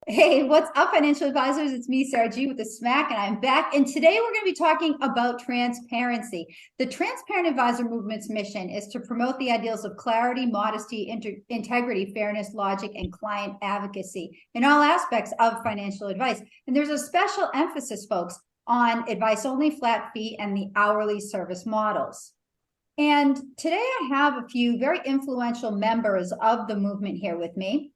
Hey, what's up, financial advisors? It's me, Sarah G, with the Smack, and I'm back. And today we're going to be talking about transparency. The Transparent Advisor Movement's mission is to promote the ideals of clarity, modesty, integrity, fairness, logic, and client advocacy in all aspects of financial advice. And there's a special emphasis, folks, on advice only, flat fee, and the hourly service models. And today I have a few very influential members of the movement here with me.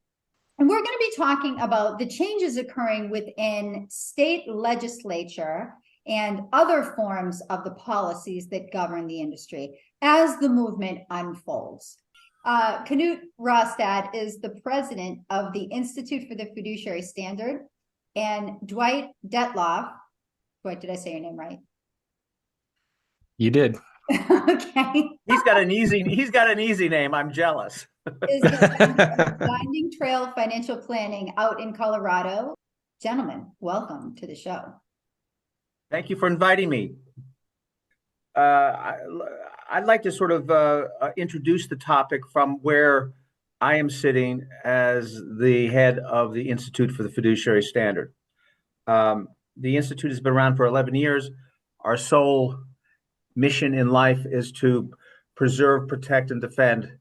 And we're going to be talking about the changes occurring within state legislature and other forms of the policies that govern the industry as the movement unfolds. Knut Rostad is the president of the Institute for the Fiduciary Standard, and Dwight Detloff. Dwight, did I say your name right? You did. Okay. He's got an easy name. I'm jealous. Is the Winding Trail Financial Planning out in Colorado. Gentlemen, welcome to the show. Thank you for inviting me. I'd like to sort of introduce the topic from where I am sitting as the head of the Institute for the Fiduciary Standard. The Institute has been around for 11 years. Our sole mission in life is to preserve, protect, and defend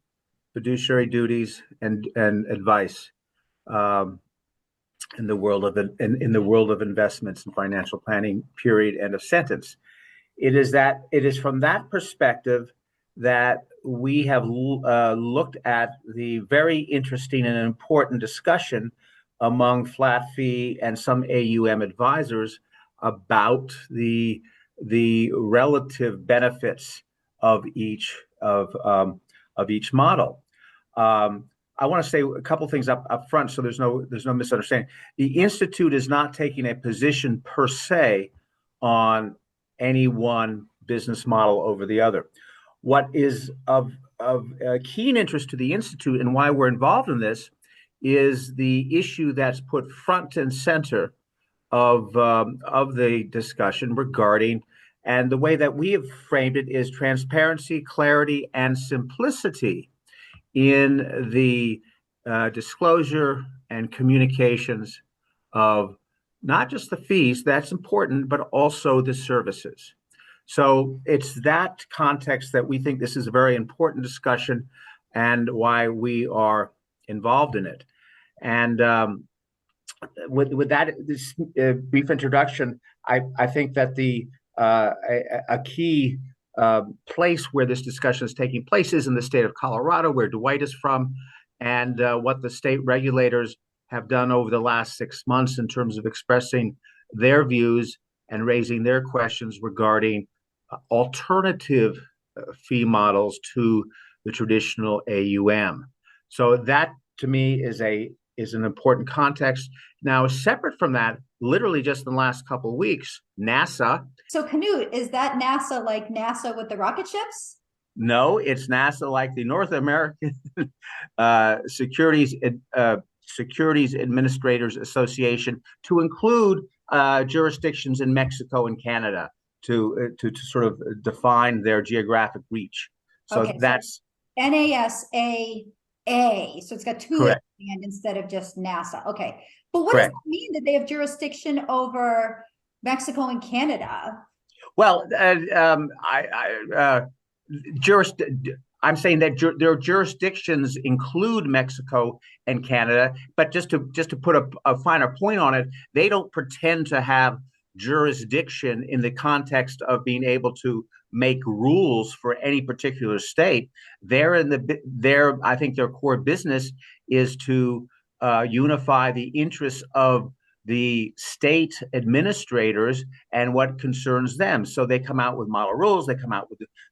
fiduciary duties and advice in the world of investments and financial planning. Period. End of sentence. It is from that perspective that we have looked at the very interesting and important discussion among flat fee and some AUM advisors about the relative benefits of each model. I want to say a couple things up front, so there's no misunderstanding. The Institute is not taking a position per se on any one business model over the other. What is of keen interest to the Institute and why we're involved in this is the issue that's put front and center of the discussion regarding, and the way that we have framed it is transparency, clarity, and simplicity in the disclosure and communications of not just the fees, that's important, but also the services. So it's that context that we think this is a very important discussion and why we are involved in it. And with that this brief introduction, I think that a key place where this discussion is taking place is in the state of Colorado, where Dwight is from, and what the state regulators have done over the last 6 months in terms of expressing their views and raising their questions regarding alternative fee models to the traditional AUM. So that, to me, is an important context. Now, separate from that, literally just in the last couple of weeks, NASA. So, Knut, is that NASA like NASA with the rocket ships? No, it's NASA like the North American Securities Administrators Association, to include jurisdictions in Mexico and Canada to sort of define their geographic reach. So okay, that's so NASA. So it's got two correct. at the end instead of just NASA. Okay. But what Correct. does that mean that they have jurisdiction over Mexico and Canada? Well, I'm saying that their jurisdictions include Mexico and Canada, but just to put a finer point on it, they don't pretend to have jurisdiction in the context of being able to make rules for any particular state. I think their core business is to unify the interests of the state administrators and what concerns them. So they come out with model rules, they come out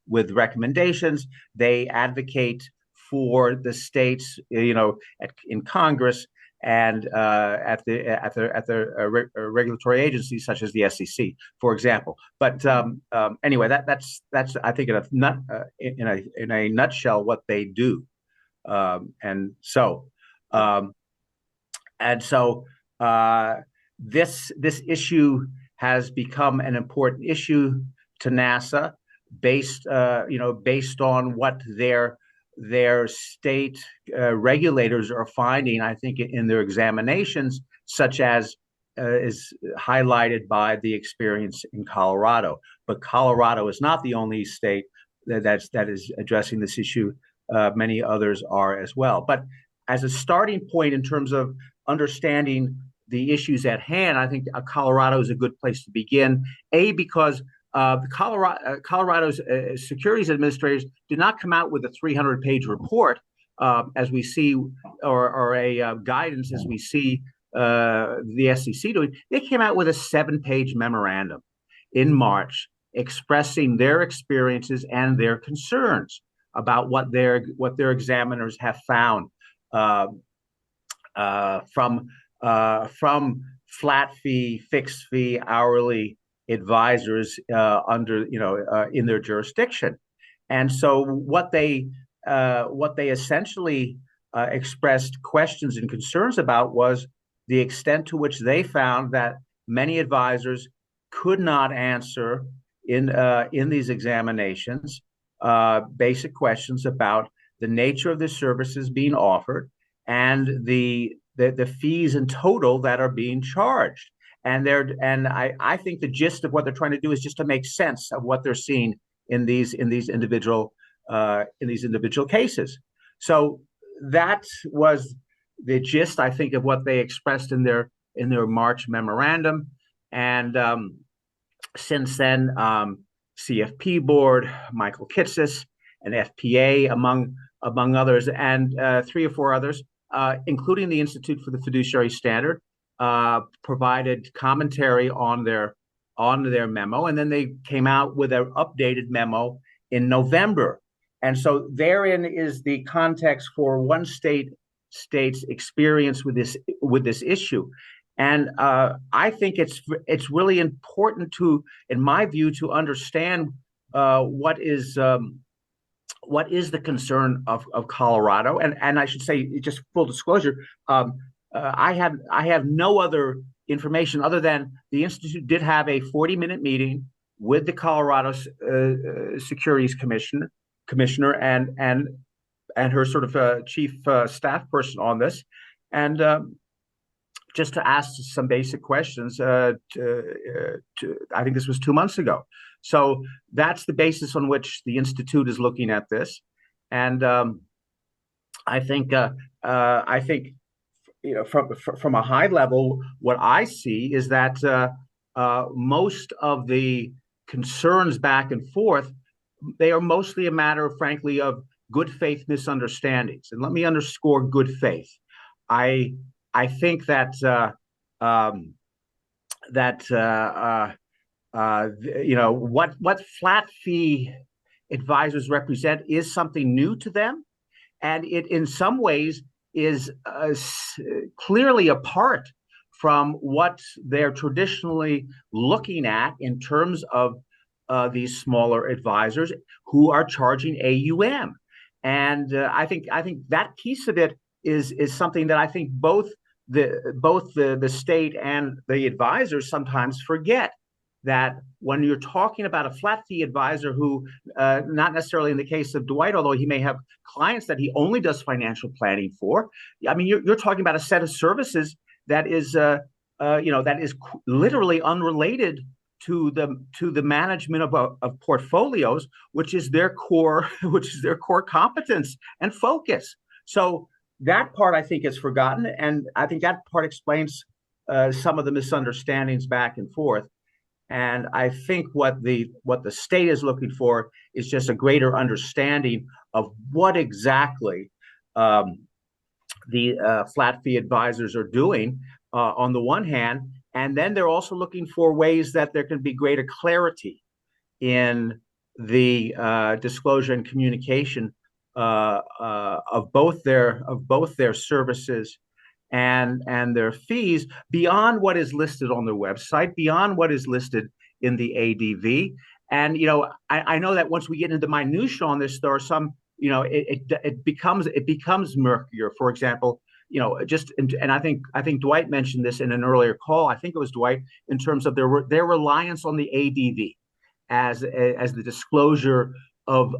with recommendations, they advocate for the states, in Congress and at the regulatory agencies such as the SEC, for example. But anyway, that's I think in a nutshell what they do, and so. This issue has become an important issue to NASA, based on what their state regulators are finding. I think in their examinations such as is highlighted by the experience in Colorado. But Colorado is not the only state that is addressing this issue. Many others are as well. But as a starting point in terms of understanding the issues at hand, I think Colorado is a good place to begin. Because Colorado's securities administrators did not come out with a 300-page report, as we see, or a guidance as we see the SEC doing. They came out with a 7-page memorandum in March expressing their experiences and their concerns about what their examiners have found from flat fee, fixed fee, hourly advisors in their jurisdiction. And so what they essentially expressed questions and concerns about was the extent to which they found that many advisors could not answer in these examinations basic questions about the nature of the services being offered and the fees in total that are being charged. And I think the gist of what they're trying to do is just to make sense of what they're seeing in these individual cases. So that was the gist, I think, of what they expressed in their March memorandum. And since then, CFP board, Michael Kitces, and FPA, among others, and 3 or 4 others, including the Institute for the Fiduciary Standard, provided commentary on their memo, and then they came out with an updated memo in November. And so therein is the context for one state's experience with this issue. And I think it's really important to, in my view, to understand what is the concern of Colorado. And I should say, just full disclosure, I have no other information other than the Institute did have a 40-minute meeting with the Colorado Securities Commissioner and her sort of chief staff person on this, and just to ask some basic questions. I think this was 2 months ago. So that's the basis on which the Institute is looking at this, and I think from a high level, what I see is that most of the concerns back and forth, they are mostly a matter, frankly, of good faith misunderstandings. And let me underscore good faith. I think that what flat fee advisors represent is something new to them, and it in some ways is clearly apart from what they're traditionally looking at in terms of these smaller advisors who are charging AUM. And I think that piece of it is something that I think both the state and the advisors sometimes forget, that when you're talking about a flat fee advisor who, not necessarily in the case of Dwight, although he may have clients that he only does financial planning for, I mean, you're talking about a set of services that is literally unrelated to the management of portfolios, which is their core competence and focus. So that part, I think, is forgotten, and I think that part explains some of the misunderstandings back and forth. And I think what the state is looking for is just a greater understanding of what exactly the flat fee advisors are doing on the one hand, and then they're also looking for ways that there can be greater clarity in the disclosure and communication of both their services and their fees beyond what is listed on their website, beyond what is listed in the ADV. And I know that once we get into minutia on this, there are some, it becomes murkier. For example, and I think Dwight mentioned this in an earlier call. I think it was Dwight, in terms of their reliance on the ADV as the disclosure of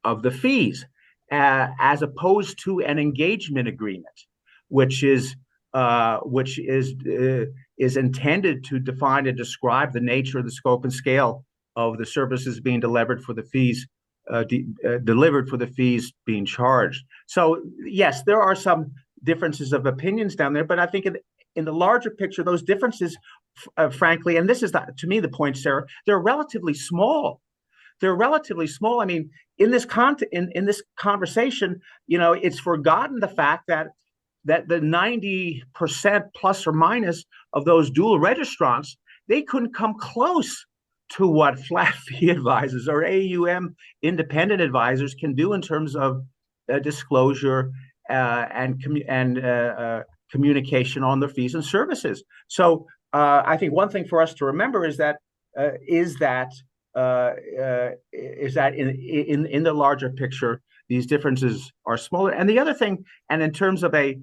the fees, as opposed to an engagement agreement, which is which is intended to define and describe the nature, the scope, and scale of the services being delivered for the fees delivered for the fees being charged. So yes, there are some differences of opinions down there, but I think in the larger picture, those differences, frankly, and this is to me the point, Sarah, they're relatively small. They're relatively small. I mean, in this conversation, it's forgotten the fact that the 90% plus or minus of those dual registrants, they couldn't come close to what flat fee advisors or AUM independent advisors can do in terms of disclosure and communication on their fees and services. So I think one thing for us to remember is that in the larger picture, these differences are smaller. And the other thing, and in terms of if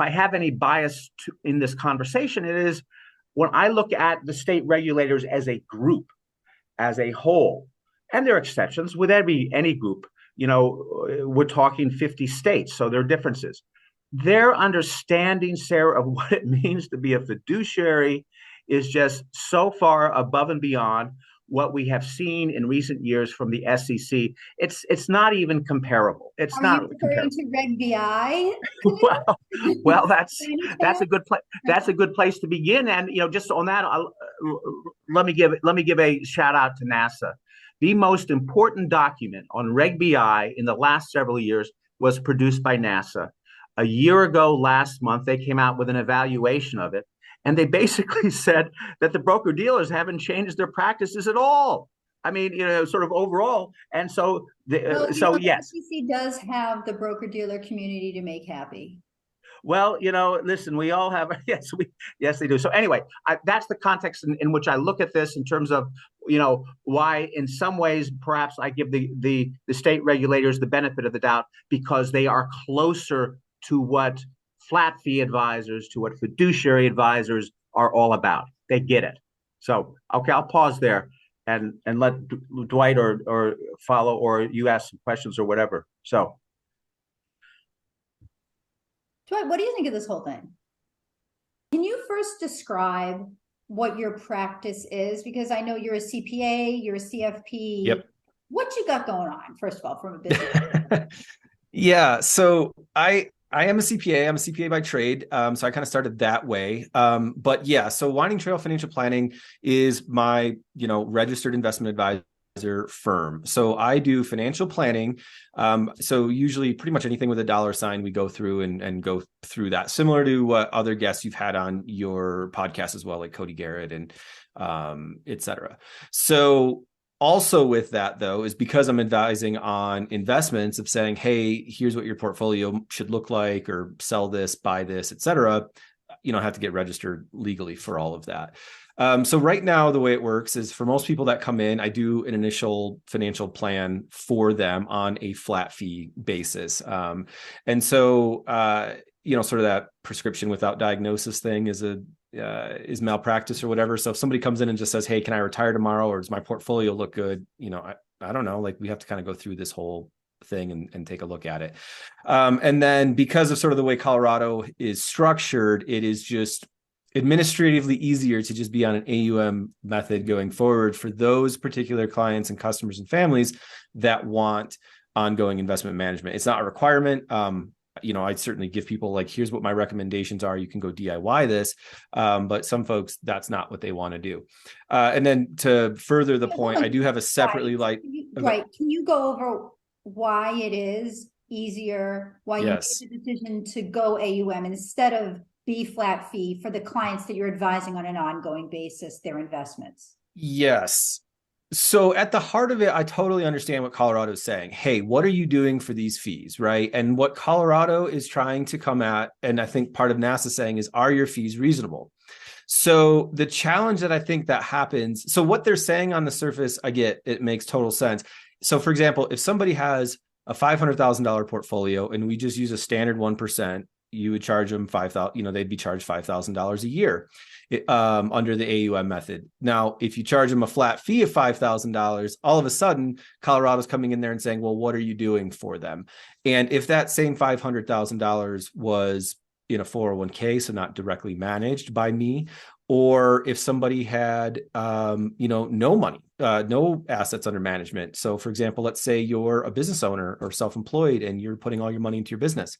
I have any bias in this conversation, it is when I look at the state regulators as a group, as a whole, and there are exceptions with any group. We're talking 50 states, so there are differences. Their understanding, Sarah, of what it means to be a fiduciary is just so far above and beyond what we have seen in recent years from the SEC. It's not even comparable. It's not referring to Reg BI? well, that's a good place. That's a good place to begin. And just on that, let me give a shout out to NASA. The most important document on Reg BI in the last several years was produced by NASA. A year ago, last month, they came out with an evaluation of it. And they basically said that the broker-dealers haven't changed their practices at all. I mean, sort of overall. And so, yes. The SEC does have the broker-dealer community to make happy. Well, listen, we all have, yes, they do. So anyway, that's the context in which I look at this in terms of, why in some ways, perhaps I give the state regulators the benefit of the doubt because they are closer to what flat fee advisors, to what fiduciary advisors are all about. They get it. So, okay, I'll pause there and let Dwight or follow, or you ask some questions or whatever. So, Dwight, what do you think of this whole thing? Can you first describe what your practice is? Because I know you're a CPA, you're a CFP. Yep. What you got going on, first of all, from a business? Yeah. So I am a CPA. I'm a CPA by trade. So I kind of started that way. But yeah, so Winding Trail Financial Planning is my, registered investment advisor firm. So I do financial planning. So usually pretty much anything with a dollar sign, we go through and go through that, similar to what other guests you've had on your podcast as well, like Cody Garrett and et cetera. So also with that, though, is because I'm advising on investments of saying, hey, here's what your portfolio should look like, or sell this, buy this, et cetera. I have to get registered legally for all of that. So right now, the way it works is for most people that come in, I do an initial financial plan for them on a flat fee basis. And so, sort of that prescription without diagnosis thing is malpractice or whatever. So if somebody comes in and just says, hey, can I retire tomorrow? Or does my portfolio look good? I don't know, we have to kind of go through this whole thing and take a look at it. And then because of sort of the way Colorado is structured, it is just administratively easier to just be on an AUM method going forward for those particular clients and customers and families that want ongoing investment management. It's not a requirement. I'd certainly give people here's what my recommendations are. You can go DIY this. But some folks, that's not what they want to do. And then to further the point, I do have a separately Right. Can you go over why it is easier, why you made the decision to go AUM instead of be flat fee for the clients that you're advising on an ongoing basis, their investments? Yes. So at the heart of it, I totally understand what Colorado is saying. Hey, what are you doing for these fees, right? And what Colorado is trying to come at, and I think part of NASA saying is, are your fees reasonable? So the challenge that I think that happens, so what they're saying on the surface, I get, it makes total sense. So for example, if somebody has a $500,000 portfolio and we just use a standard 1%, you would charge them $5,000, they'd be charged $5,000 a year under the AUM method. Now, if you charge them a flat fee of $5,000, all of a sudden, Colorado's coming in there and saying, well, what are you doing for them? And if that same $500,000 was in a 401k, so not directly managed by me, or if somebody had, no money, no assets under management. So for example, let's say you're a business owner or self-employed and you're putting all your money into your business.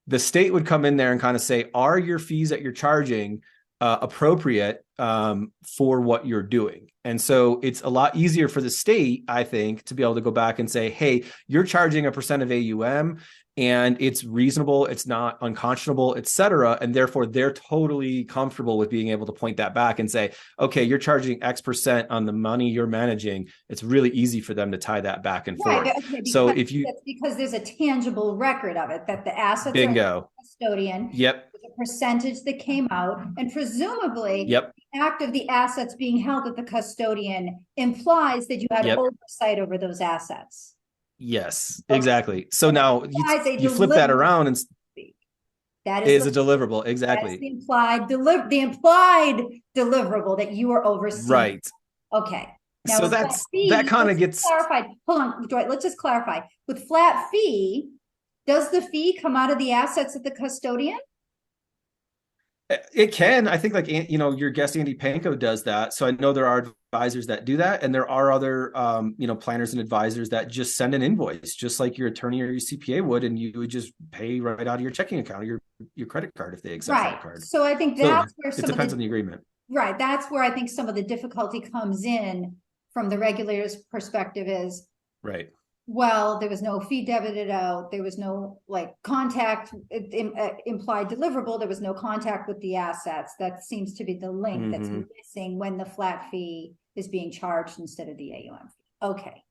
The state would come in there and kind of say, are your fees that you're charging appropriate for what you're doing? And so it's a lot easier for the state, I think, to be able to go back and say, hey, you're charging a percent of AUM and it's reasonable, it's not unconscionable, et cetera. And therefore they're totally comfortable with being able to point that back and say, okay, you're charging X percent on the money you're managing. It's really easy for them to tie that back and forth. Okay, so if you, that's because there's a tangible record of it, that the assets bingo. are custodian. Yep. The percentage that came out, and presumably yep. the act of the assets being held at the custodian implies that you had Yep. oversight over those assets. Yes, Okay. exactly. So now you flip that around and that is a deliverable. Exactly. The implied deliverable that you are overseeing. Right. Okay. Now, so that kind of gets clarified. Hold on, Dwight, let's just clarify. With flat fee, does the fee come out of the assets of the custodian? It can. I think, like, your guest Andy Panko does that. So I know there are advisors that do that, and there are other planners and advisors that just send an invoice, just like your attorney or your CPA would, and you would just pay right out of your checking account or your credit card if they accept that card. So I think that's where it depends on the agreement. Right. That's where I think some of the difficulty comes in from the regulator's perspective is, right, well, there was no fee debited out. There was no contact, implied deliverable. There was no contact with the assets. That seems to be the link that's missing when the flat fee is being charged instead of the AUM fee. Okay.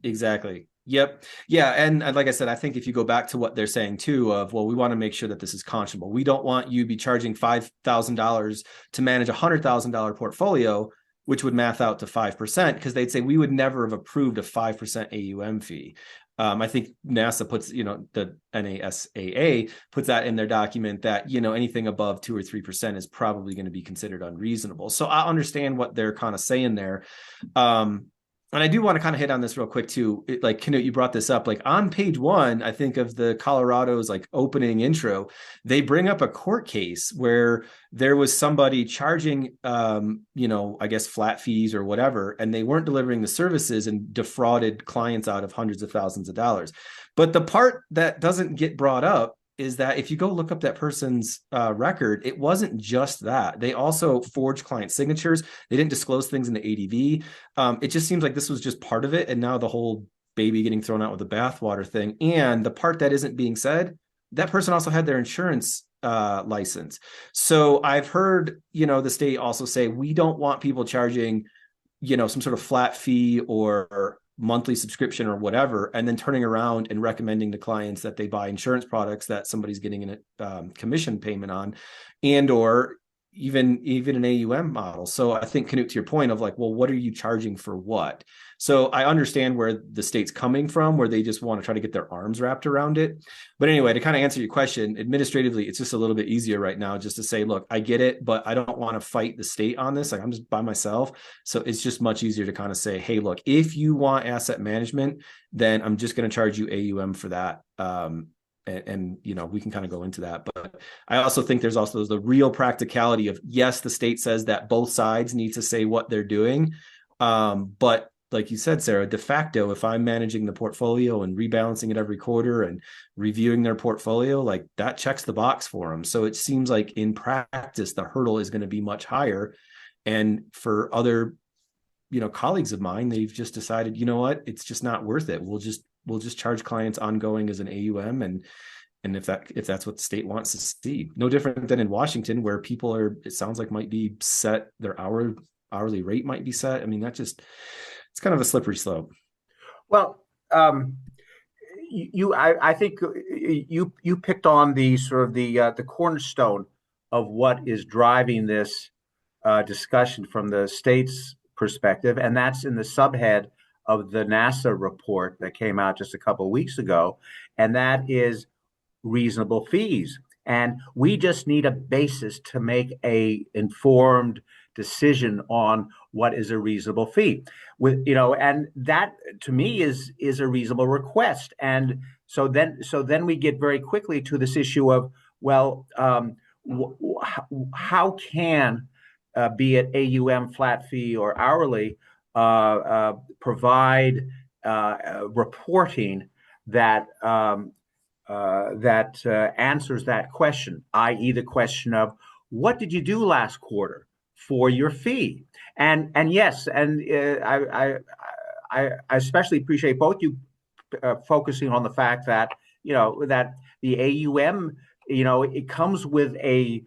Exactly. Yep. Yeah. And like I said, I think if you go back to what they're saying too, of, well, we want to make sure that this is conscionable. We don't want you to be charging $5,000 to manage $100,000 portfolio, which would math out to 5%, because they'd say we would never have approved a 5% AUM fee. I think NASA puts, the NASAA puts that in their document that, anything above 2 or 3% is probably going to be considered unreasonable. So I understand what they're kind of saying there. And I do want to kind of hit on this real quick too. Knut, you brought this up, on page 1, I think, of the Colorado's opening intro, they bring up a court case where there was somebody charging, I guess flat fees or whatever, and they weren't delivering the services and defrauded clients out of hundreds of thousands of dollars. But the part that doesn't get brought up is that if you go look up that person's record, it wasn't just that. They also forged client signatures. They didn't disclose things in the ADV. It just seems like this was just part of it. And now the whole baby getting thrown out with the bathwater thing. And the part that isn't being said, that person also had their insurance license. So I've heard, the state also say, we don't want people charging, some sort of flat fee or monthly subscription or whatever, and then turning around and recommending to clients that they buy insurance products that somebody's getting a commission payment on, and or even an AUM model. So I think, Knut, to your point of well, what are you charging for what? So I understand where the state's coming from, where they just want to try to get their arms wrapped around it. But anyway, to kind of answer your question, administratively, it's just a little bit easier right now just to say, look, I get it, but I don't want to fight the state on this. I'm just by myself. So it's just much easier to kind of say, hey, look, if you want asset management, then I'm just going to charge you AUM for that. And we can kind of go into that. But I also think there's also the real practicality of, yes, the state says that both sides need to say what they're doing. But like you said, Sarah, de facto, if I'm managing the portfolio and rebalancing it every quarter and reviewing their portfolio, that checks the box for them. So it seems like in practice, the hurdle is going to be much higher. And for other, colleagues of mine, they've just decided, you know what, it's just not worth it. We'll just charge clients ongoing as an AUM. And if that's what the state wants to see, no different than in Washington, where people it sounds like might be set, their hourly rate might be set. I mean, it's kind of a slippery slope. Well, I think you picked on the sort of the cornerstone of what is driving this discussion from the state's perspective, and that's in the subhead of the NASA report that came out just a couple of weeks ago, and that is reasonable fees. And we just need a basis to make a informed decision on what is a reasonable fee. And that to me is a reasonable request. And so then we get very quickly to this issue of, well, how can, be it AUM, flat fee, or hourly, provide reporting that answers that question, i.e., the question of what did you do last quarter for your fee? And yes, and I especially appreciate both you focusing on the fact that that the AUM, it comes with a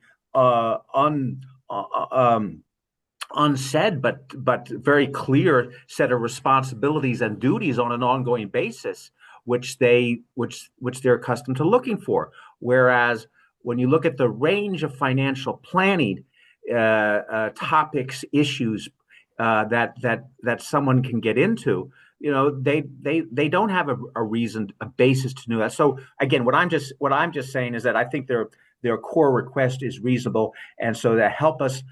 unsaid but very clear set of responsibilities and duties on an ongoing basis, which they're accustomed to looking for. Whereas when you look at the range of financial planning topics, issues that someone can get into, they don't have a reason, a basis to know that. So again, what I'm just saying is that I think their core request is reasonable, and so that help us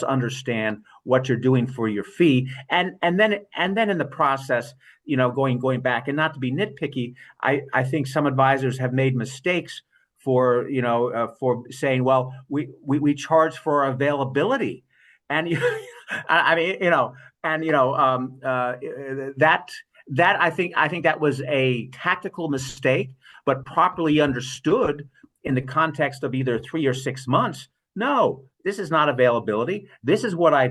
understand what you're doing for your fee, and then in the process, going back, and not to be nitpicky, I think some advisors have made mistakes for for saying, well, we charge for availability, and I mean, that I think that was a tactical mistake, but properly understood in the context of either 3 or 6 months. No, this is not availability. This is what I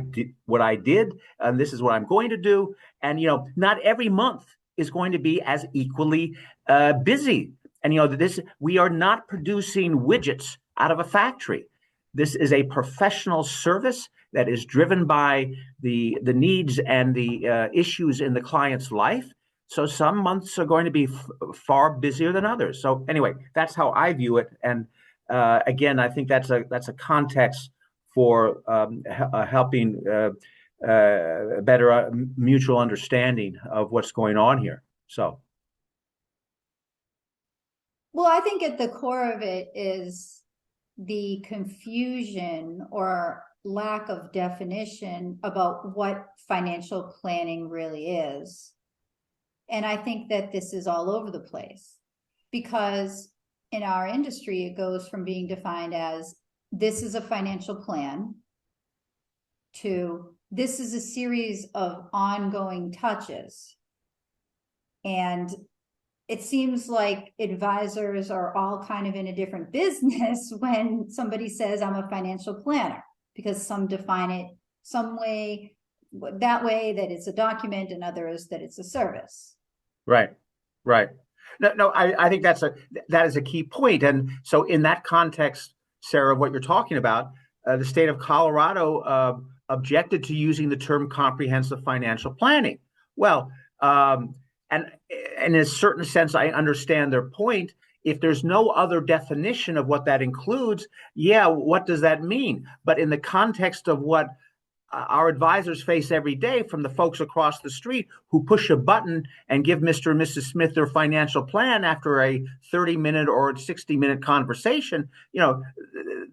did, and this is what I'm going to do. And not every month is going to be as equally busy. And we are not producing widgets out of a factory. This is a professional service that is driven by the needs and the issues in the client's life. So some months are going to be far busier than others. So anyway, that's how I view it. And again, I think that's a context for helping better mutual understanding of what's going on here. So. Well, I think at the core of it is the confusion or lack of definition about what financial planning really is. And I think that this is all over the place, because in our industry, it goes from being defined as this is a financial plan to this is a series of ongoing touches. And it seems like advisors are all kind of in a different business when somebody says I'm a financial planner, because some define it some way, that way that it's a document, and others that it's a service. Right. No, I think that is a key point. And so in that context, Sarah, what you're talking about, the state of Colorado objected to using the term comprehensive financial planning. Well, and in a certain sense, I understand their point. If there's no other definition of what that includes, yeah, what does that mean? But in the context of what our advisors face every day from the folks across the street who push a button and give Mr. and Mrs. Smith their financial plan after a 30-minute or 60-minute conversation,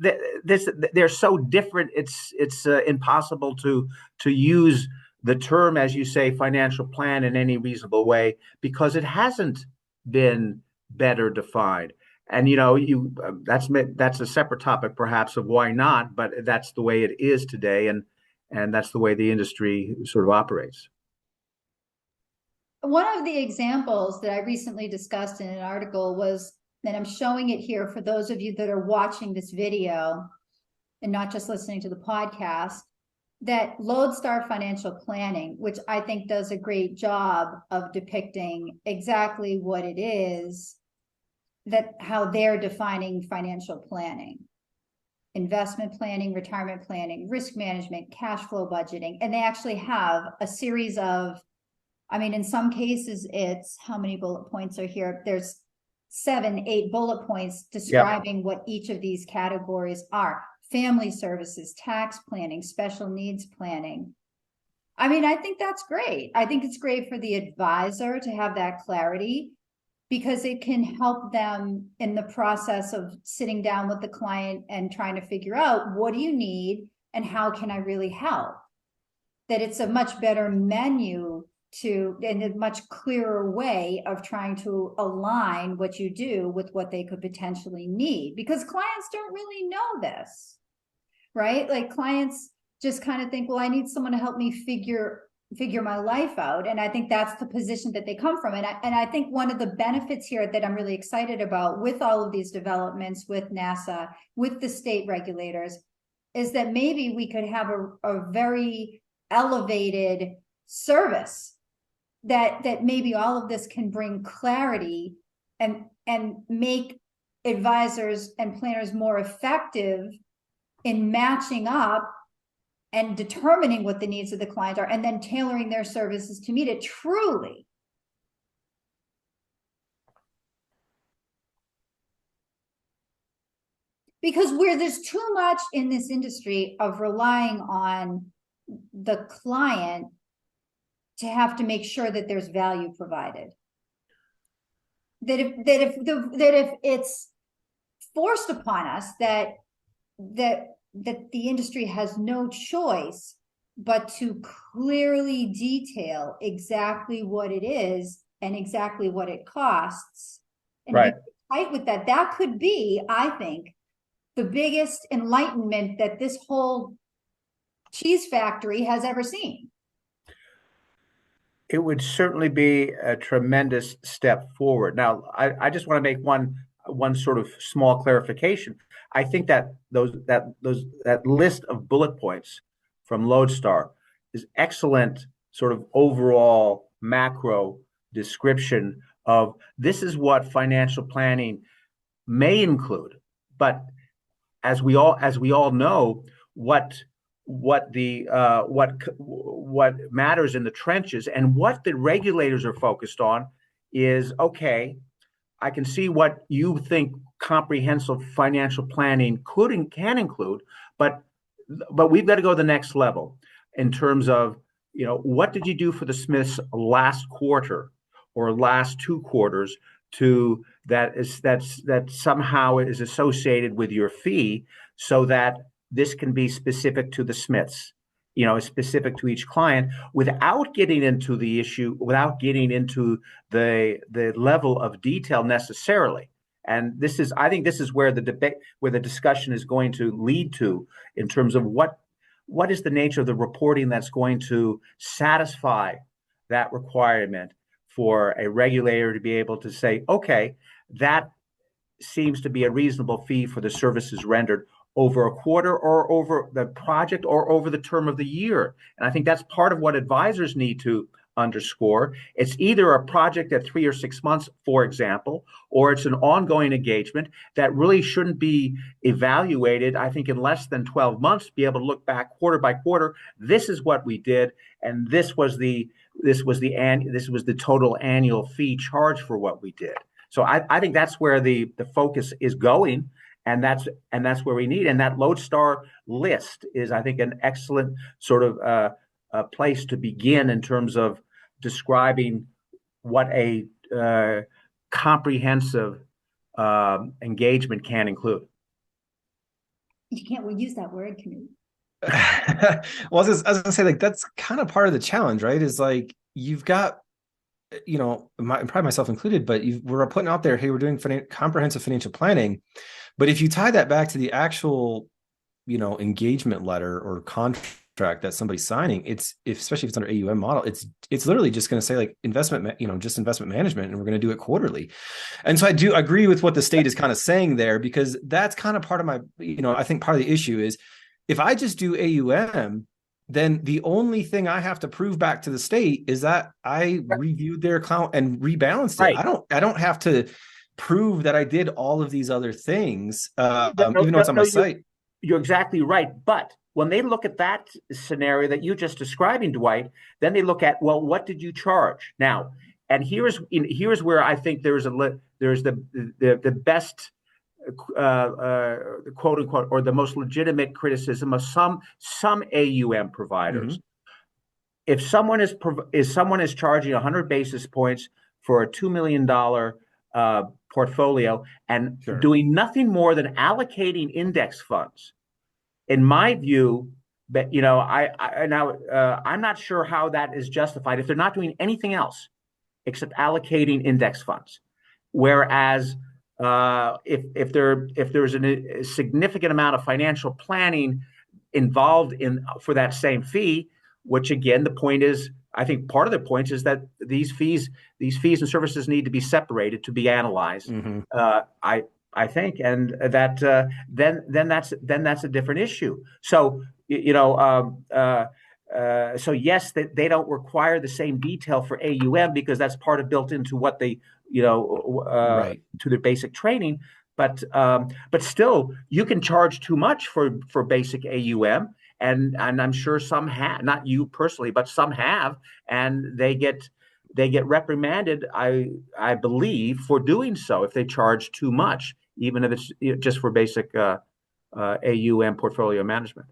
they're so different. It's impossible to use the term, as you say, financial plan in any reasonable way, because it hasn't been better defined. And that's a separate topic, perhaps, of why not, but that's the way it is today, and that's the way the industry sort of operates. One of the examples that I recently discussed in an article was, and I'm showing it here for those of you that are watching this video and not just listening to the podcast, that Lodestar Financial Planning, which I think does a great job of depicting exactly what it is, how they're defining financial planning. Investment planning, retirement planning, risk management, cash flow budgeting. And they actually have a series of, in some cases, it's how many bullet points are here? There's 7, 8 bullet points describing what each of these categories are. Family services, tax planning, special needs planning. I think that's great. I think it's great for the advisor to have that clarity, because it can help them in the process of sitting down with the client and trying to figure out, what do you need and how can I really help? That it's a much better menu in a much clearer way of trying to align what you do with what they could potentially need, because clients don't really know this, right? Like clients just kind of think, well, I need someone to help me figure my life out. And I think that's the position that they come from. And I think one of the benefits here that I'm really excited about with all of these developments, with NASA, with the state regulators, is that maybe we could have a very elevated service that maybe all of this can bring clarity and make advisors and planners more effective in matching up and determining what the needs of the client are, and then tailoring their services to meet it truly. Because where there's too much in this industry of relying on the client to have to make sure that there's value provided. That if it's forced upon us that the industry has no choice but to clearly detail exactly what it is and exactly what it costs, and right, be tight with that, that could be, I think, the biggest enlightenment that this whole cheese factory has ever seen. it would certainly be a tremendous step forward. Now, I just want to make one sort of small clarification. I think that that list of bullet points from Lodestar is excellent, sort of overall macro description of this is what financial planning may include. But as we all know, what matters in the trenches and what the regulators are focused on is, okay, I can see what you think comprehensive financial planning could and can include, but we've got to go to the next level in terms of, what did you do for the Smiths last quarter or last 2 quarters to that somehow is associated with your fee, so that this can be specific to the Smiths, specific to each client, without getting into the issue, without getting into the level of detail necessarily. And I think this is where the debate, where the discussion is going to lead to, in terms of what is the nature of the reporting that's going to satisfy that requirement for a regulator to be able to say, okay, that seems to be a reasonable fee for the services rendered over a quarter or over the project or over the term of the year. And I think that's part of what advisors need to underscore. It's either a project at 3 or 6 months, for example, or it's an ongoing engagement that really shouldn't be evaluated, I think, in less than 12 months, be able to look back quarter by quarter. This is what we did, and this was the total annual fee charge for what we did. So I think that's where the focus is going, and that's where we need. And that Lodestar list is, I think, an excellent sort of a place to begin in terms of describing what a comprehensive engagement can include. You can't use that word, Knut. Well, I was gonna say, like, that's kind of part of the challenge, right? Is like, you've got, probably myself included, but we're putting out there, hey, we're doing comprehensive financial planning. But if you tie that back to the actual, engagement letter or contract that somebody's signing, especially if it's under AUM model, it's literally just going to say, like, investment, just investment management, and we're going to do it quarterly. And so I do agree with what the state is kind of saying there, because that's kind of part of my, I think part of the issue is, if I just do AUM, then the only thing I have to prove back to the state is that I reviewed their account and rebalanced it. Right. I don't have to prove that I did all of these other things, even though it's on my site. You're exactly right. But when they look at that scenario that you're just describing, Dwight, then they look at, well, what did you charge? Now, and here's where I think there's the best quote unquote, or the most legitimate criticism of some AUM providers. Mm-hmm. If someone is charging 100 basis points for a $2 million portfolio and doing nothing more than allocating index funds, in my view, But I'm not sure how that is justified if they're not doing anything else except allocating index funds. Whereas if there's a significant amount of financial planning involved in for that same fee, which again the point is, I think part of the point is that these fees and services need to be separated to be analyzed. Mm-hmm. I think, and that then that's a different issue. So so yes, they don't require the same detail for AUM because that's part of built into what they Right. to their basic training. But still, you can charge too much for basic AUM, and I'm sure some have, not you personally, but some have, and they get reprimanded. I believe for doing so if they charge too much, even if it's just for basic AUM portfolio management.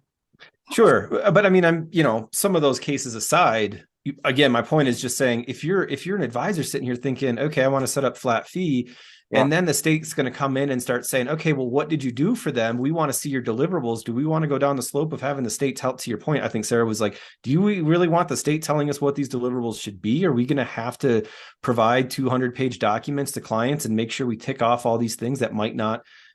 Sure. But I mean, some of those cases aside, again, my point is just saying if you're an advisor sitting here thinking, okay, I want to set up flat fee, and then the state's going to come in and start saying, okay, well, what did you do for them? We want to see your deliverables. Do we want to go down the slope of having the state tell, to your point? I think Sarah was like, do we really want the state telling us what these deliverables should be? Are we going to have to provide 200-page documents to clients and make sure we tick off all these things that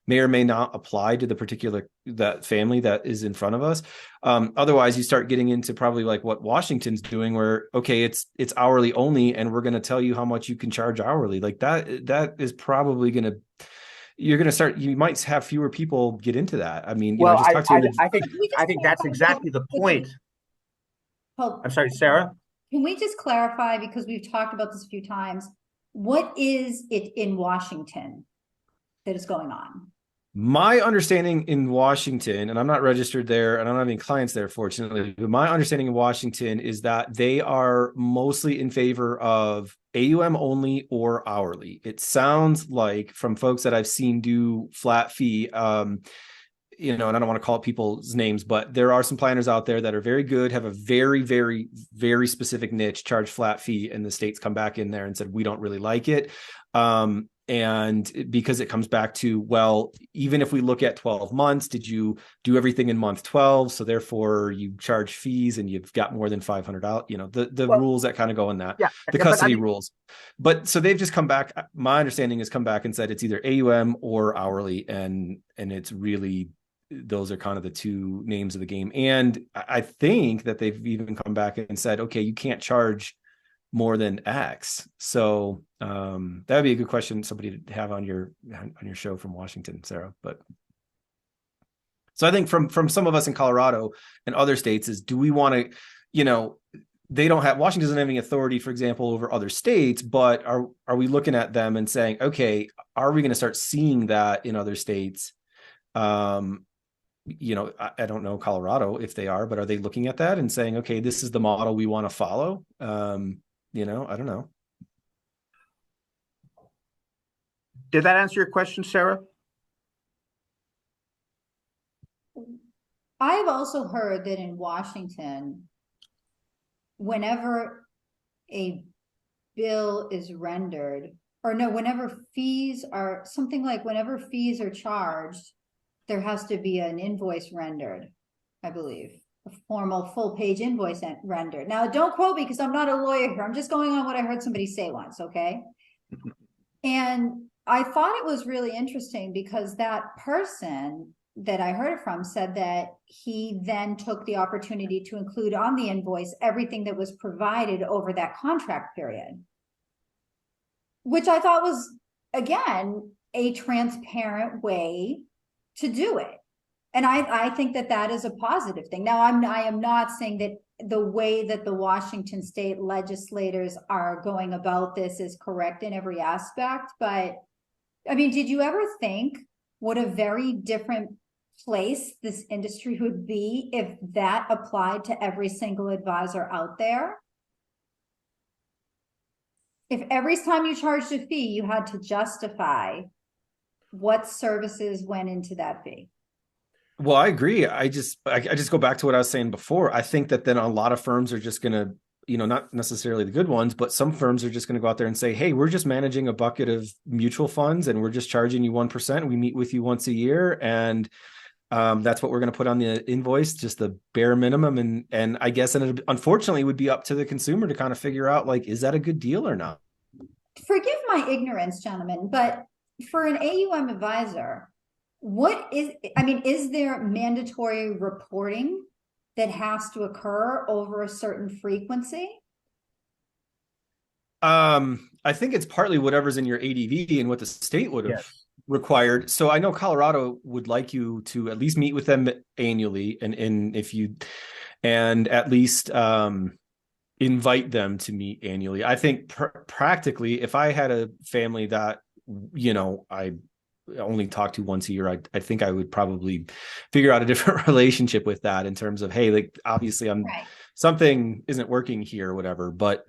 may or may not apply to the particular that family that is in front of us? Otherwise, you start getting into probably like what Washington's doing, where okay, it's hourly only, and we're going to tell you how much you can charge hourly. Like that is probably going to you might have fewer people get into that. I mean, well, just talk to I think that's exactly the point. I'm sorry, Sarah. Can we just clarify, because we've talked about this a few times, what is it in Washington that is going on? My understanding in Washington, and I'm not registered there, and I don't have any clients there, fortunately, but my understanding in Washington is that they are mostly in favor of AUM only or hourly. It sounds like from folks that I've seen do flat fee, and I don't want to call it people's names, but there are some planners out there that are very good, have a very, very, very specific niche, charge flat fee, and the state's come back in there and said, we don't really like it. And because it comes back to, well, even if we look at 12 months, did you do everything in month 12? So therefore you charge fees and you've got more than $500, the rules that kind of go in that, the custody rules. But so they've just come back. My understanding is come back and said it's either AUM or hourly. And it's really, those are kind of the two names of the game. And I think that they've even come back and said, okay, you can't charge more than X. So that would be a good question somebody to have on your show from Washington, Sarah. But so I think from some of us in Colorado and other states is, do we want to, Washington doesn't have any authority, for example, over other states, but are we looking at them and saying, okay, are we going to start seeing that in other states? I don't know Colorado if they are, but are they looking at that and saying, okay, this is the model we want to follow? I don't know. Did that answer your question, Sarah? I've also heard that in Washington, whenever a bill is rendered, whenever fees are charged, there has to be an invoice rendered, I believe. A formal full-page invoice rendered. Now, don't quote me because I'm not a lawyer here. I'm just going on what I heard somebody say once, okay? And I thought it was really interesting because that person that I heard it from said that he then took the opportunity to include on the invoice everything that was provided over that contract period, which I thought was, again, a transparent way to do it. And I think that is a positive thing. Now, I am not saying that the way that the Washington state legislators are going about this is correct in every aspect. But I mean, did you ever think what a very different place this industry would be if that applied to every single advisor out there? If every time you charged a fee, you had to justify what services went into that fee. Well, I agree. I just go back to what I was saying before. I think that then a lot of firms are just going to, not necessarily the good ones, but some firms are just going to go out there and say, hey, we're just managing a bucket of mutual funds and we're just charging you 1%. We meet with you once a year. And That's what we're going to put on the invoice, just the bare minimum. And I guess, and it unfortunately would be up to the consumer to kind of figure out, like, is that a good deal or not? Forgive my ignorance, gentlemen, but for an AUM advisor, is there mandatory reporting that has to occur over a certain frequency? I think it's partly whatever's in your ADV and what the state would have Yes. required. So I know Colorado would like you to at least meet with them annually, and if you, and at least invite them to meet annually. I think practically, if I had a family that, I only talk to once a year, I think I would probably figure out a different relationship with that, in terms of, hey, like, obviously Right. something isn't working here or whatever, but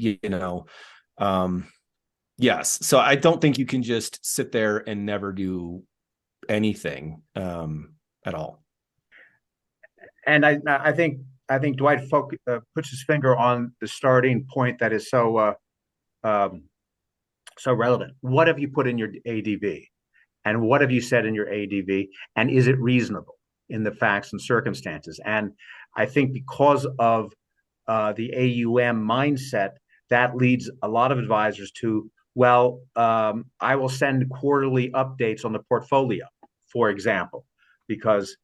yes. So I don't think you can just sit there and never do anything at all. And I think Dwight puts his finger on the starting point that is so relevant. What have you put in your ADV, and what have you said in your ADV, and is it reasonable in the facts and circumstances? And I think because of the AUM mindset, that leads a lot of advisors to, well, I will send quarterly updates on the portfolio, for example, because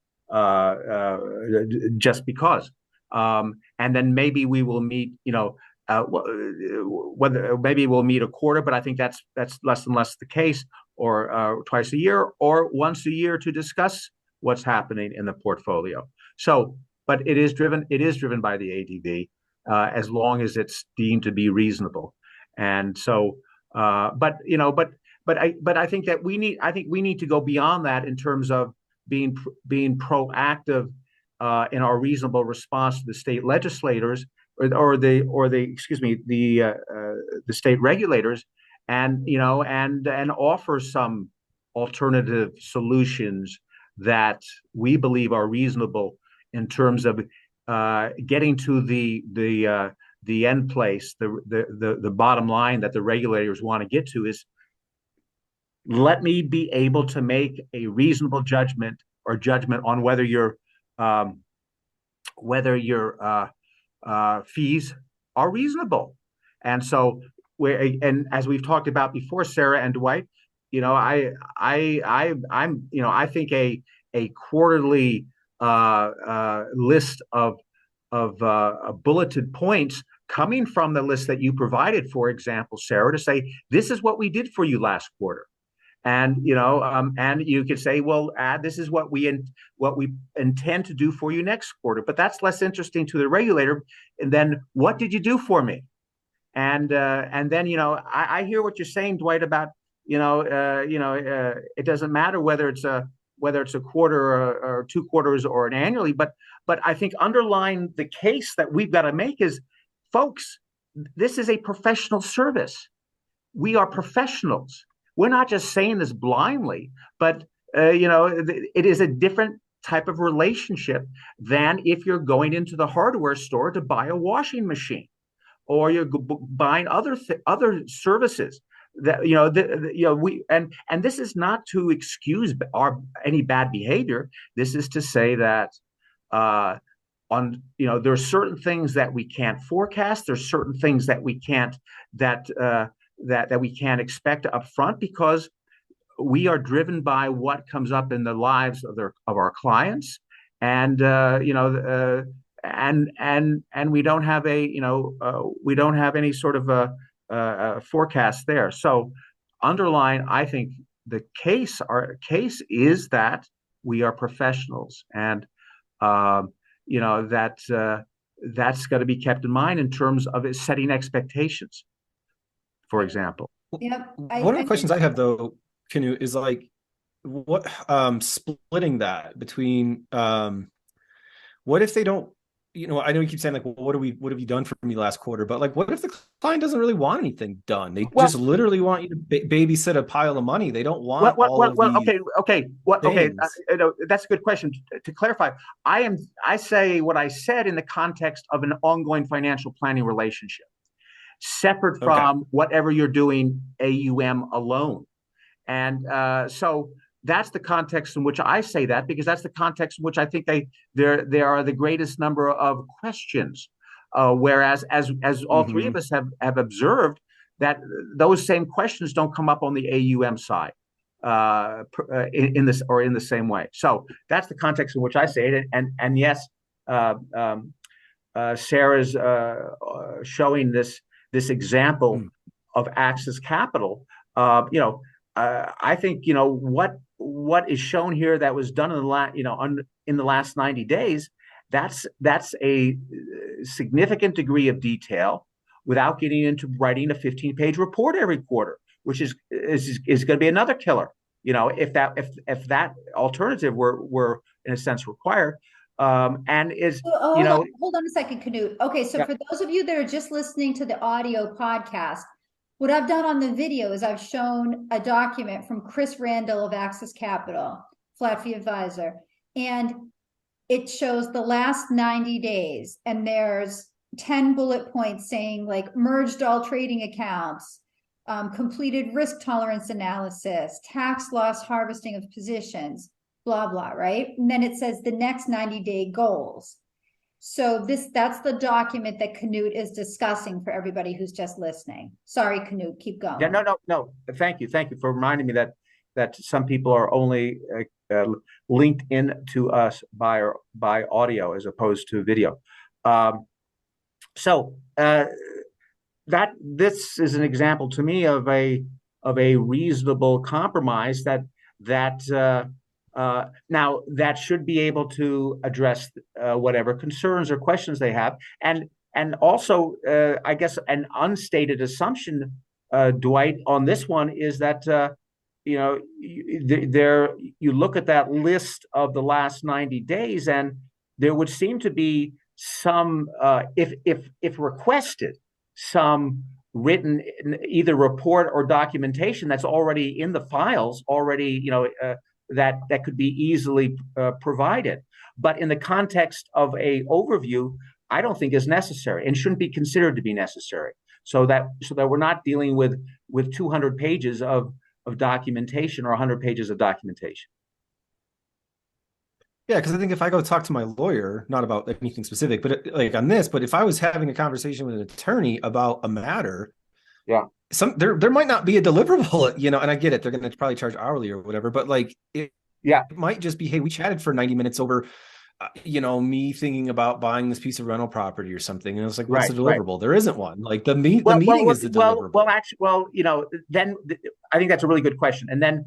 just because. And then maybe we will meet, whether maybe we'll meet a quarter, but I think that's less and less the case, or twice a year, or once a year, to discuss what's happening in the portfolio. So, but it is driven by the ADV, as long as it's deemed to be reasonable. And so, but I think that we need to go beyond that in terms of being proactive in our reasonable response to the state legislators, or the state regulators, and offer some alternative solutions that we believe are reasonable in terms of getting to the end place. The bottom line that the regulators want to get to is, let me be able to make a reasonable judgment on whether your fees are reasonable. And so, and as we've talked about before, Sarah and Dwight, I think a quarterly list of bulleted points coming from the list that you provided, for example, Sarah, to say, this is what we did for you last quarter. And and you could say, well, this is what we intend to do for you next quarter. But that's less interesting to the regulator. And then, what did you do for me? And then I hear what you're saying, Dwight, about it doesn't matter whether it's a quarter or 2 quarters or an annually. But I think underlying the case that we've got to make is, folks, this is a professional service. We are professionals. We're not just saying this blindly, but it is a different type of relationship than if you're going into the hardware store to buy a washing machine, or you're buying other services. That we and this is not to excuse any bad behavior. This is to say that there are certain things that we can't forecast. There's certain things that we can't that we can't expect up front, because we are driven by what comes up in the lives of our clients, and and we don't have any sort of a forecast there. So, underlying, I think our case is that we are professionals, and that's got to be kept in mind in terms of setting expectations, for example. Yep. One of the questions I have, though, Kanu, is like, what splitting that between what if they don't, I know you keep saying, like, well, what have you done for me last quarter? But, like, what if the client doesn't really want anything done? They just literally want you to babysit a pile of money. They don't want okay. That's a good question. To clarify, I say what I said in the context of an ongoing financial planning relationship, separate from whatever you're doing AUM alone. And so that's the context in which I say that, because that's the context in which I think there are the greatest number of questions. Whereas as all three of us have observed, that those same questions don't come up on the AUM side in this or in the same way. So that's the context in which I say it. And yes, Sarah's showing this example of Axis Capital. I think what is shown here that was done in the last 90 days. That's a significant degree of detail without getting into writing a 15-page report every quarter, which is going to be another killer. If that alternative were in a sense required, and is hold on a second, Knut. Okay, so yeah. For those of you that are just listening to the audio podcast, what I've done on the video is I've shown a document from Chris Randall of Axis Capital, flat fee advisor, and it shows the last 90 days, and there's 10 bullet points saying like merged all trading accounts, completed risk tolerance analysis, tax loss harvesting of positions, blah, blah, right? And then it says the next 90-day goals. So that's the document that Knut is discussing for everybody who's just listening. Sorry, Knut, keep going. Yeah, no. Thank you for reminding me that some people are only linked in to us by audio as opposed to video. So this is an example to me of a reasonable compromise that now that should be able to address whatever concerns or questions they have, and also I guess an unstated assumption, Dwight, on this one is that you look at that list of the last 90 days, and there would seem to be some, if requested, some written either report or documentation that's already in the files already, that could be easily provided. But in the context of a overview, I don't think is necessary and shouldn't be considered to be necessary. So that we're not dealing with 200 pages of documentation or 100 pages of documentation. Yeah, because I think if I go talk to my lawyer, not about anything specific, but like on this, but if I was having a conversation with an attorney about a matter, yeah, there might not be a deliverable, and I get it, they're going to probably charge hourly or whatever, but like it might just be, hey, we chatted for 90 minutes over me thinking about buying this piece of rental property or something, and it's like, what's the deliverable? Right. There isn't one. Like the meeting is the deliverable. Then I think that's a really good question. And then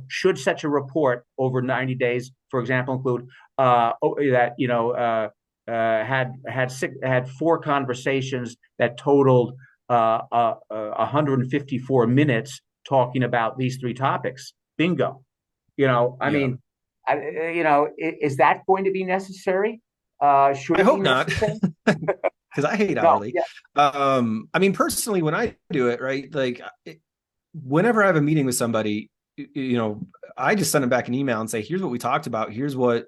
should such a report over 90 days, for example, include that had 4 conversations that totaled 154 minutes talking about these 3 topics? Bingo. I mean. Is that going to be necessary? Should I hope not, because I hate hourly. I mean, personally, when I do it, right, like whenever I have a meeting with somebody, I just send them back an email and say, here's what we talked about. Here's what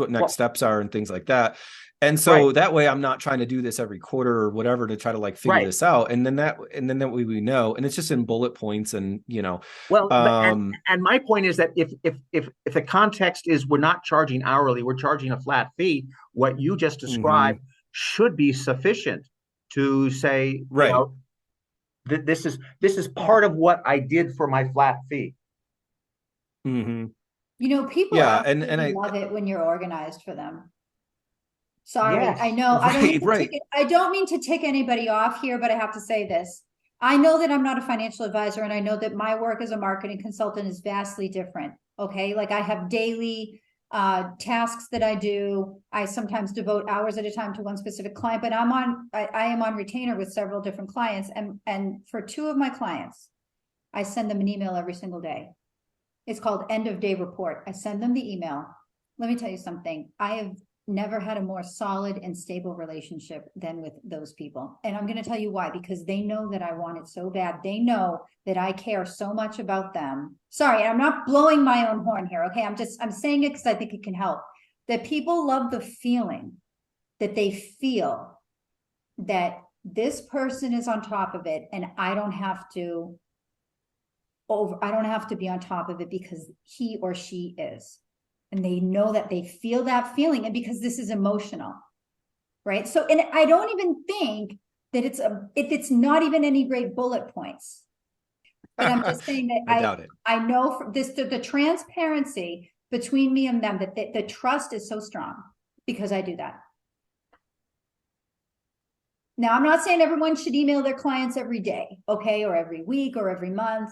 next steps are and things like that. And so that way I'm not trying to do this every quarter or whatever to try to like figure this out. And then that way we know, and it's just in bullet points and, Well, and my point is that if the context is we're not charging hourly, we're charging a flat fee, what you just described should be sufficient to say, this is part of what I did for my flat fee. People I love it when you're organized for them. Sorry, yes. I know. I don't mean to tick anybody off here, but I have to say this. I know that I'm not a financial advisor, and I know that my work as a marketing consultant is vastly different. Okay. Like I have daily tasks that I do. I sometimes devote hours at a time to one specific client, but I am on retainer with several different clients. And for 2 of my clients, I send them an email every single day. It's called end of day report. I send them the email. Let me tell you something. I have never had a more solid and stable relationship than with those people. And I'm going to tell you why, because they know that I want it so bad. They know that I care so much about them. Sorry, I'm not blowing my own horn here. Okay. I'm saying it because I think it can help. That people love the feeling that they feel that this person is on top of it and I don't have to I don't have to be on top of it because he or she is. And they know that they feel that feeling, and because this is emotional, right? So, and I don't even think that it's not even any great bullet points. But I'm just saying that I doubt it. I know from this, the transparency between me and them, that the trust is so strong because I do that. Now, I'm not saying everyone should email their clients every day, okay, or every week or every month,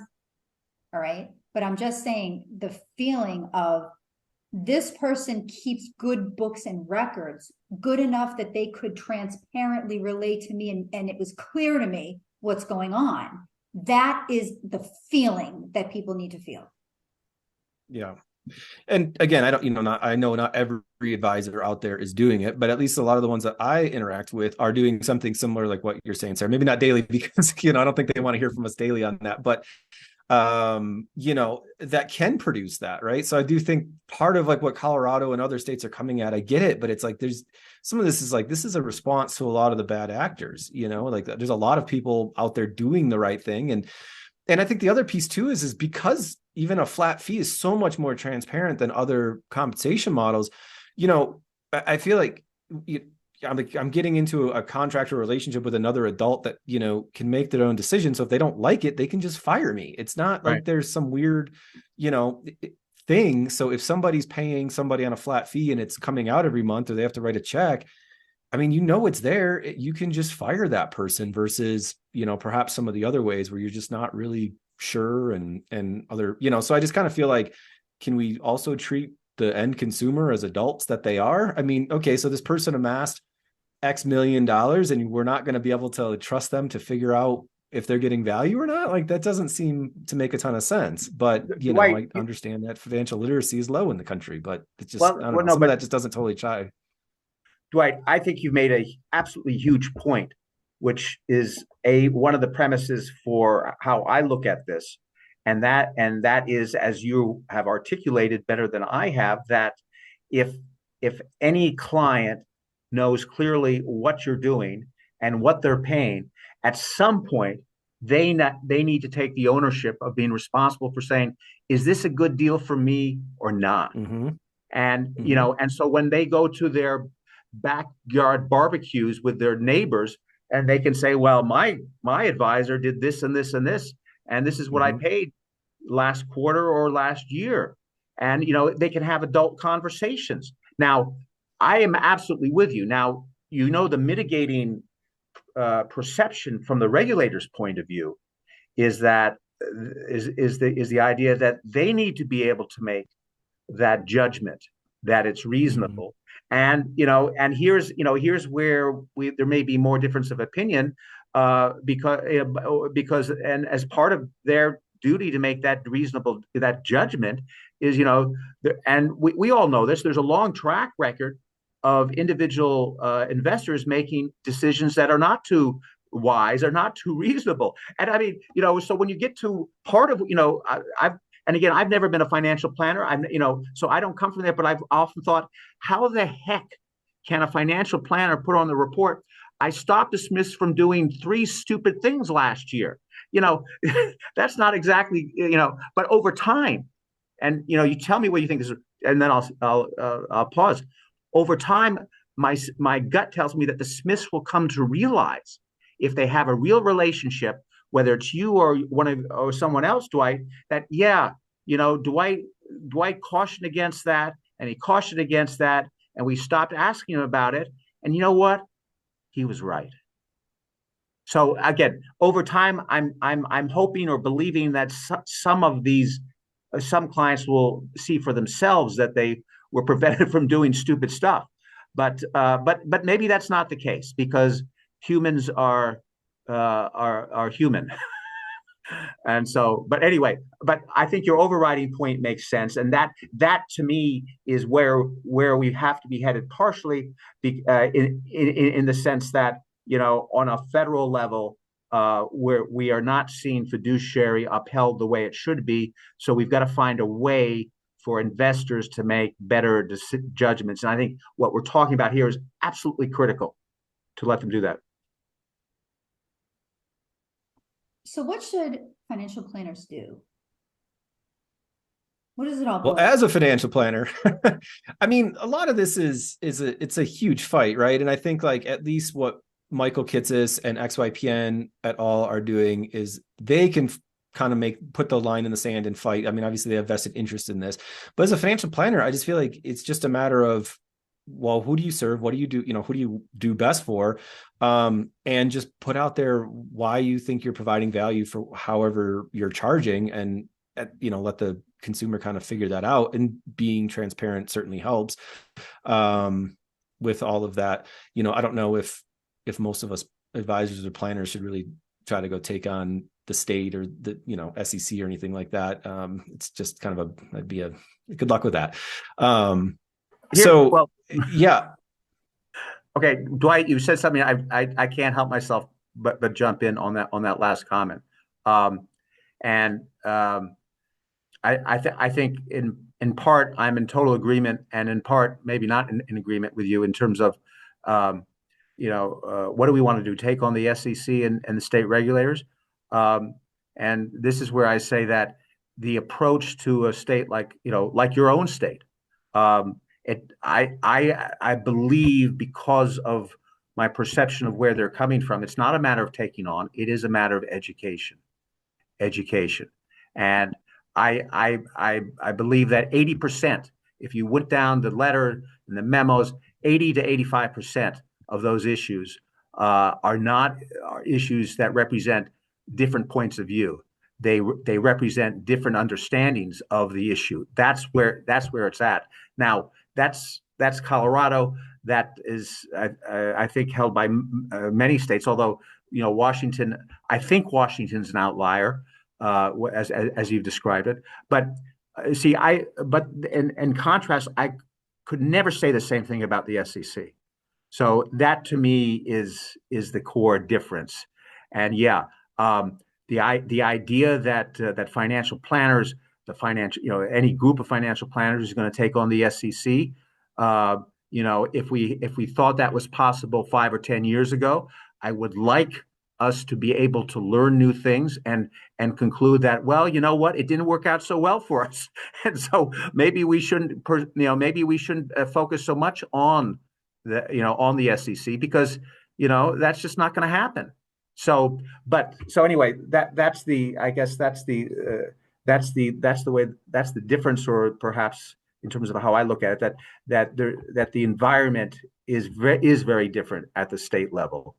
all right? But I'm just saying the feeling of this person keeps good books and records, good enough that they could transparently relate to me, and it was clear to me what's going on. That is the feeling that people need to feel. Yeah. And again, I know not every advisor out there is doing it, but at least a lot of the ones that I interact with are doing something similar, like what you're saying, Sarah. Maybe not daily, because, I don't think they want to hear from us daily on that, but that can produce that, right? So I do think part of like what Colorado and other states are coming at, I get it, but it's like there's some of this is like, this is a response to a lot of the bad actors, like there's a lot of people out there doing the right thing. And I think the other piece too is because even a flat fee is so much more transparent than other compensation models. I feel like I'm getting into a contractor relationship with another adult that, can make their own decision. So if they don't like it, they can just fire me. It's not like there's some weird, thing. So if somebody's paying somebody on a flat fee and it's coming out every month, or they have to write a check, I mean, it's there. You can just fire that person versus, perhaps some of the other ways where you're just not really sure and other, so I just kind of feel like, can we also treat the end consumer as adults that they are? I mean, okay, so this person amassed X million dollars and we're not going to be able to trust them to figure out if they're getting value or not. Like, that doesn't seem to make a ton of sense, but I understand that financial literacy is low in the country, but it's just, I don't know, some of that just doesn't totally jive. Dwight, I think you've made a absolutely huge point, which is one of the premises for how I look at this. And that is, as you have articulated better than I have, that if any client knows clearly what you're doing and what they're paying, at some point they need to take the ownership of being responsible for saying, is this a good deal for me or not? Mm-hmm. And Mm-hmm. and so when they go to their backyard barbecues with their neighbors, and they can say, well, my advisor did this and this and this, and this is what I paid last quarter or last year. And they can have adult conversations. Now, I am absolutely with you. Now, the mitigating perception from the regulator's point of view is that is the idea that they need to be able to make that judgment that it's reasonable. And and here's where there may be more difference of opinion, because and as part of their duty to make that judgment is, and we all know this, there's a long track record of individual investors making decisions that are not too wise or not too reasonable. And I mean, so when you get to part of, and again, I've never been a financial planner. So I don't come from there, but I've often thought, how the heck can a financial planner put on the report, I stopped the Smiths from doing 3 stupid things last year? That's not exactly, but over time, and, you tell me what you think this is, and then I'll pause. Over time, my gut tells me that the Smiths will come to realize, if they have a real relationship, whether it's you or someone else, Dwight, that Dwight cautioned against that, and he cautioned against that, and we stopped asking him about it, and you know what? He was right. So again, over time, I'm hoping or believing that some clients will see for themselves that they were prevented from doing stupid stuff, but maybe that's not the case, because humans are human. And so, but anyway, but I think your overriding point makes sense, and that to me is where we have to be headed, partially in the sense that, on a federal level, where we are not seeing fiduciary upheld the way it should be. So we've got to find a way for investors to make better judgments. And I think what we're talking about here is absolutely critical, to let them do that. So what should financial planners do? What does it all Well, boil as a down financial planner, I mean, a lot of this it's a huge fight, right? And I think like at least what Michael Kitces and XYPN et al. Are doing is they can kind of put the line in the sand and fight. I mean, obviously they have vested interest in this, but as a financial planner, I just feel like it's just a matter of, well, who do you serve? What do you do? You know, who do you do best for? And just put out there why you think you're providing value for however you're charging, and let the consumer kind of figure that out. And being transparent certainly helps with all of that. I don't know if most of us advisors or planners should really try to go take on the state or the SEC or anything like that. It's just kind of that'd be a good luck with that. Yeah. Okay, Dwight, you said something I can't help myself but jump in on that last comment. And I think in part I'm in total agreement, and in part maybe not in agreement with you in terms of what do we want to do? Take on the SEC and the state regulators, and this is where I say that the approach to a state like your own state, I believe, because of my perception of where they're coming from, it's not a matter of taking on; it is a matter of education, and I believe that 80%, if you went down the letter and the memos, 80 to 85% of those issues are issues that represent different points of view. They represent different understandings of the issue. That's where it's at. Now, that's Colorado. That is, I think, held by many states. Although Washington, I think Washington's an outlier, as you've described it. But in contrast, I could never say the same thing about the SEC. So that to me is the core difference. And yeah, the idea that financial planners, any group of financial planners is going to take on the SEC. If we thought that was possible 5 or 10 years ago, I would like us to be able to learn new things and conclude that, well, you know what, it didn't work out so well for us, and so maybe we shouldn't focus so much on the SEC, because that's just not going to happen. So anyway, that's the difference, or perhaps in terms of how I look at it, that the environment is very different at the state level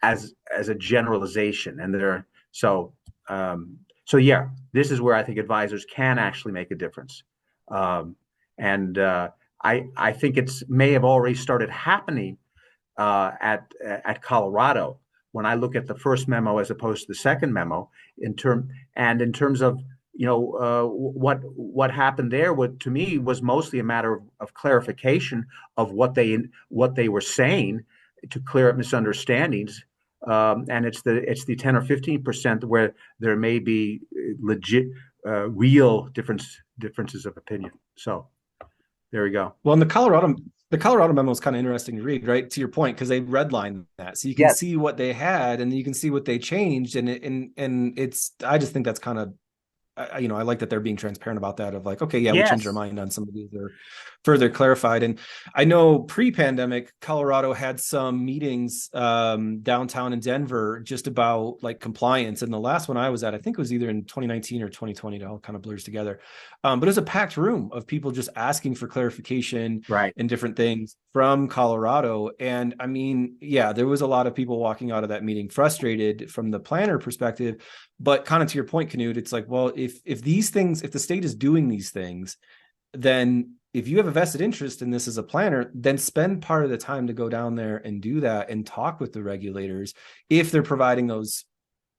as a generalization, and yeah, this is where I think advisors can actually make a difference, and I think it's may have already started happening at Colorado when I look at the first memo as opposed to the second memo in terms of what happened there. What to me was mostly a matter of clarification of what they were saying to clear up misunderstandings. And it's the 10 or 15% where there may be legit, real differences of opinion. So there we go. Well, in the Colorado memo is kind of interesting to read, right? To your point, because they redlined that, so you can see what they had, and you can see what they changed, and it's. I just think that's kind of, I like that they're being transparent about that. Of like, okay, yeah, we changed our mind on some of these, or further clarified. And I know pre-pandemic, Colorado had some meetings downtown in Denver just about like compliance. And the last one I was at, I think it was either in 2019 or 2020. It all kind of blurs together. But it was a packed room of people just asking for clarification, right, and different things from Colorado. And I mean, yeah, there was a lot of people walking out of that meeting frustrated from the planner perspective. But kind of to your point, Knut, it's like, well, if these things, if the state is doing these things, then if you have a vested interest in this as a planner, then spend part of the time to go down there and do that and talk with the regulators if they're providing those,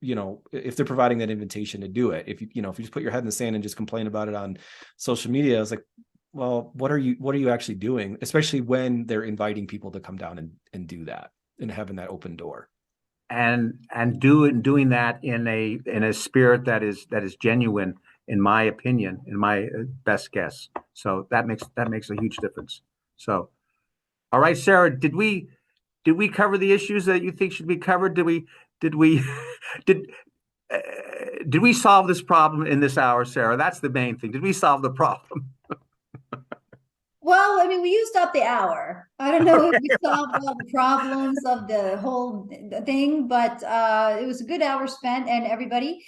if they're providing that invitation to do it. If you just put your head in the sand and just complain about it on social media, it's like, well, what are you actually doing? Especially when they're inviting people to come down and do that and having that open door. And doing that in a spirit that is genuine, in my opinion, in my best guess. So that makes a huge difference. So, all right, Sarah, did we cover the issues that you think should be covered? Did Did we solve this problem in this hour, Sarah? That's the main thing. Did we solve the problem? Well, I mean, we used up the hour. I don't know if we solved all the problems of the whole thing, but it was a good hour spent. And everybody,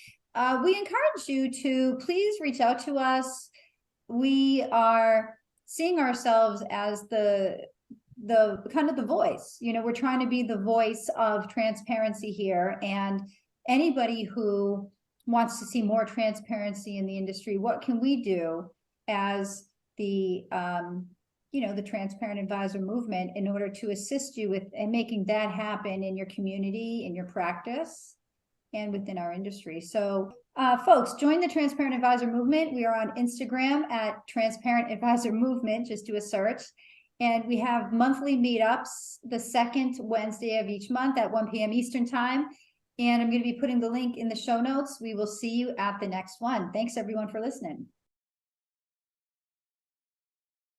we encourage you to please reach out to us. We are seeing ourselves as the kind of the voice. You know, we're trying to be the voice of transparency here. And anybody who wants to see more transparency in the industry, what can we do as the the transparent advisor movement in order to assist you with and making that happen in your community, in your practice, and within our industry. So folks, join the Transparent Advisor Movement. We are on Instagram at Transparent Advisor Movement. Just do a search. And we have monthly meetups the second Wednesday of each month at 1 p.m. Eastern time. And I'm going to be putting the link in the show notes. We will see you at the next one. Thanks everyone for listening.